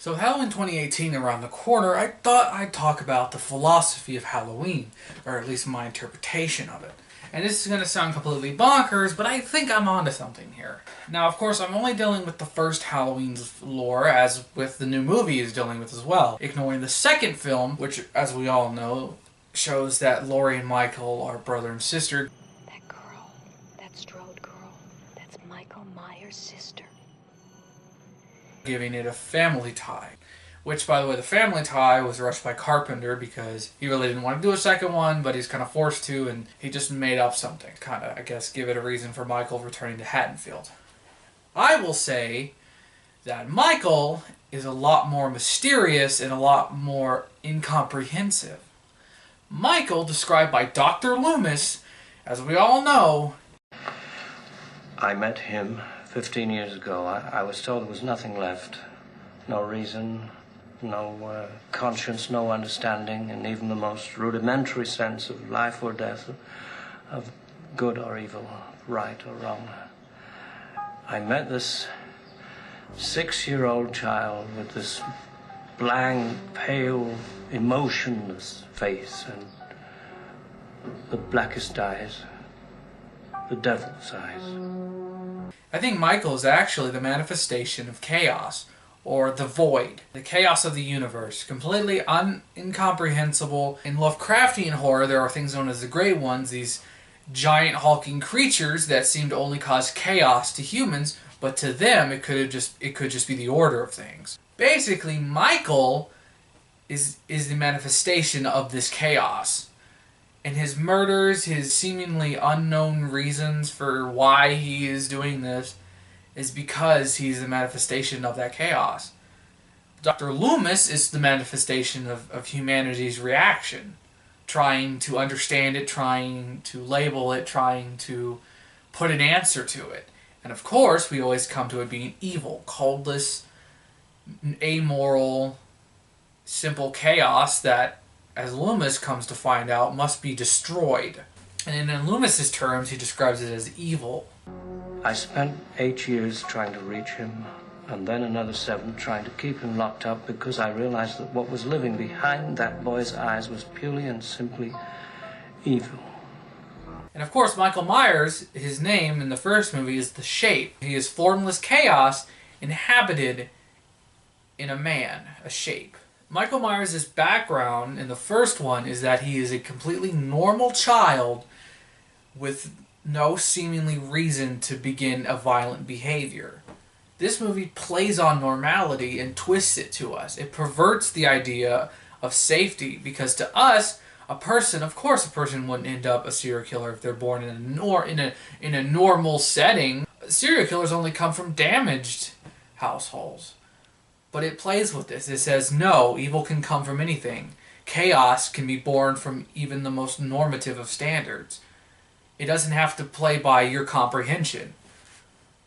So Halloween 2018 around the corner, I thought I'd talk about the philosophy of Halloween, or at least my interpretation of it. And this is going to sound completely bonkers, but I think I'm onto something here. Now, of course, I'm only dealing with the first Halloween's lore, as with the new movie is dealing with as well, ignoring the second film, which, as we all know, shows that Laurie and Michael are brother and sister. That girl, that Strode girl, that's Michael Myers' sister. Giving it a family tie. Which, by the way, the family tie was rushed by Carpenter because he really didn't want to do a second one, but he's kind of forced to, and he just made up something. Kind of, I guess, give it a reason for Michael returning to Haddonfield. I will say that Michael is a lot more mysterious and a lot more incomprehensive. Michael, described by Dr. Loomis, as we all know... I met him 15 years ago. I was told there was nothing left. No reason, no conscience, no understanding, and even the most rudimentary sense of life or death, of good or evil, right or wrong. I met this 6-year-old child with this blank, pale, emotionless face and the blackest eyes, the devil's eyes. I think Michael is actually the manifestation of chaos, or the void, the chaos of the universe, completely incomprehensible. In Lovecraftian horror, there are things known as the Grey Ones, these giant hulking creatures that seem to only cause chaos to humans, but to them it could just be the order of things. Basically, Michael is the manifestation of this chaos. And his murders, his seemingly unknown reasons for why he is doing this, is because he's the manifestation of that chaos. Dr. Loomis is the manifestation of humanity's reaction, trying to understand it, trying to label it, trying to put an answer to it. And of course, we always come to it being evil, coldless, amoral, simple chaos that, as Loomis comes to find out, must be destroyed. And in Loomis's terms, he describes it as evil. I spent 8 years trying to reach him, and then another 7 trying to keep him locked up because I realized that what was living behind that boy's eyes was purely and simply evil. And of course, Michael Myers, his name in the first movie is the Shape. He is formless chaos inhabited in a man, a shape. Michael Myers' background in the first one is that he is a completely normal child with no seemingly reason to begin a violent behavior. This movie plays on normality and twists it to us. It perverts the idea of safety because to us, of course a person wouldn't end up a serial killer if they're born in a normal setting. Serial killers only come from damaged households. But it plays with this. It says, no, evil can come from anything. Chaos can be born from even the most normative of standards. It doesn't have to play by your comprehension.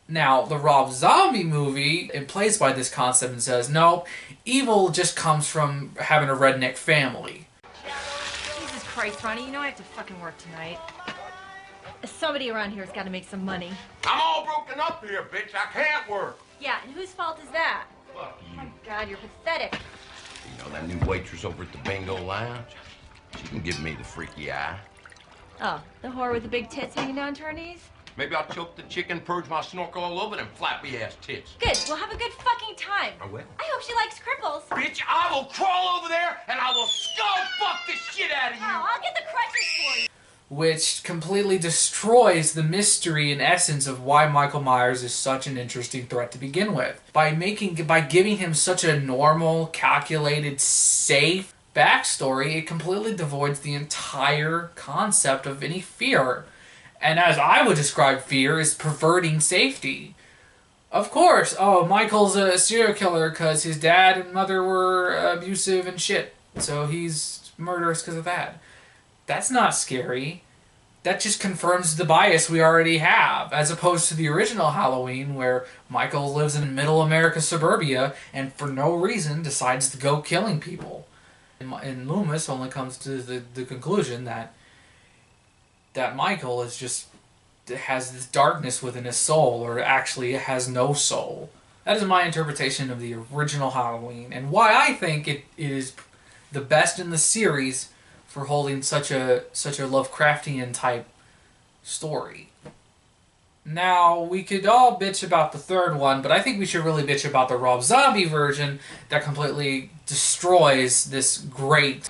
Now, the Rob Zombie movie, it plays by this concept and says, no, evil just comes from having a redneck family. Jesus Christ, Ronnie, you know I have to fucking work tonight. Somebody around here's got to make some money. I'm all broken up here, bitch. I can't work. Yeah, and whose fault is that? Fuck you. Oh my God, you're pathetic. You know that new waitress over at the bingo lounge? She can give me the freaky eye. Oh, the whore with the big tits hanging down to her knees? Maybe I'll choke the chicken, purge my snorkel all over them flappy ass tits. Good, we'll have a good fucking time. I will. I hope she likes cripples. Bitch, I will crawl over there and I will skull fuck the shit out of you. Oh, I'll get the crutches for you. Which completely destroys the mystery and essence of why Michael Myers is such an interesting threat to begin with. By giving him such a normal, calculated, safe backstory, it completely devoids the entire concept of any fear. And as I would describe fear, is perverting safety. Of course, oh, Michael's a serial killer because his dad and mother were abusive and shit, so he's murderous because of that. That's not scary. That just confirms the bias we already have, as opposed to the original Halloween where Michael lives in middle America suburbia and for no reason decides to go killing people. And Loomis only comes to the conclusion that Michael is just has this darkness within his soul, or actually has no soul. That is my interpretation of the original Halloween, and why I think it is the best in the series for holding such a Lovecraftian type story. Now, we could all bitch about the third one, but I think we should really bitch about the Rob Zombie version that completely destroys this great